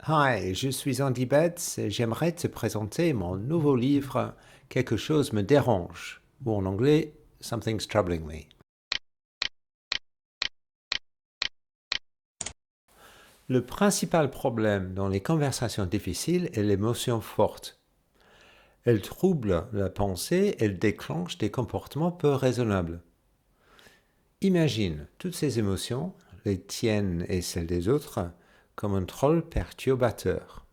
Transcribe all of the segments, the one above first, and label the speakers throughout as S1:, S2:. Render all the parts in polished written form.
S1: Hi, je suis Andy Betts et j'aimerais te présenter mon nouveau livre Quelque chose me dérange, ou en anglais Something's Troubling Me. Le principal problème dans les conversations difficiles est l'émotion forte. Elle trouble la pensée, elle déclenche des comportements peu raisonnables. Imagine toutes ces émotions, les tiennes et celles des autres, comme un troll perturbateur.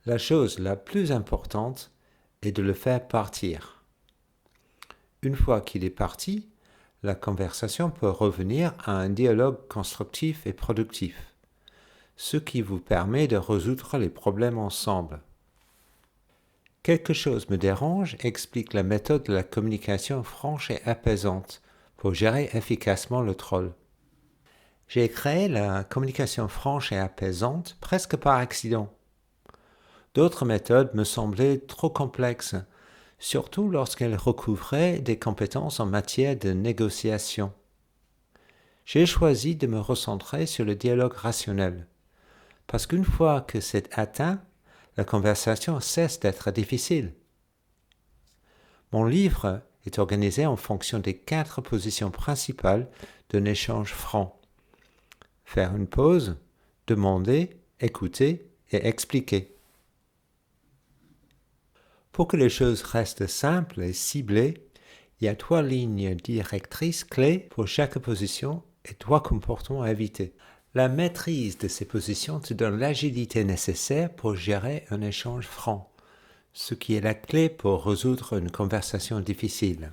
S1: La chose la plus importante est de le faire partir. Une fois qu'il est parti, la conversation peut revenir à un dialogue constructif et productif, ce qui vous permet de résoudre les problèmes ensemble. Quelque chose me dérange explique la méthode de la communication franche et apaisante pour gérer efficacement le troll. J'ai créé la communication franche et apaisante presque par accident. D'autres méthodes me semblaient trop complexes, surtout lorsqu'elles recouvraient des compétences en matière de négociation. J'ai choisi de me recentrer sur le dialogue rationnel, parce qu'une fois que c'est atteint, la conversation cesse d'être difficile. Mon livre est organisé en fonction des 4 positions principales d'un échange franc. Faire une pause, demander, écouter et expliquer. Pour que les choses restent simples et ciblées, il y a 3 lignes directrices clés pour chaque position et 3 comportements à éviter. La maîtrise de ces positions te donne l'agilité nécessaire pour gérer un échange franc, ce qui est la clé pour résoudre une conversation difficile.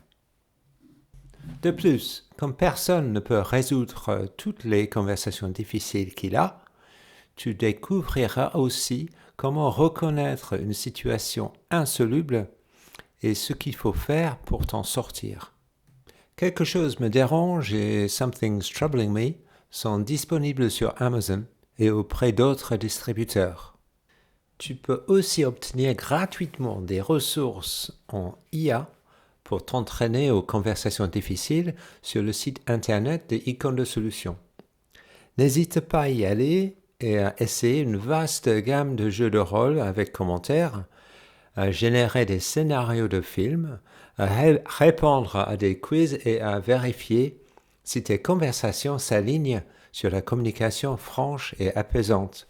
S1: De plus, comme personne ne peut résoudre toutes les conversations difficiles qu'il a, tu découvriras aussi comment reconnaître une situation insoluble et ce qu'il faut faire pour t'en sortir. Quelque chose me dérange et Something's Troubling Me sont disponibles sur Amazon et auprès d'autres distributeurs. Tu peux aussi obtenir gratuitement des ressources en IA pour t'entraîner aux conversations difficiles sur le site internet de Icône de Solutions. N'hésite pas à y aller et à essayer une vaste gamme de jeux de rôle avec commentaires, à générer des scénarios de films, à répondre à des quiz et à vérifier si tes conversations s'alignent sur la communication franche et apaisante.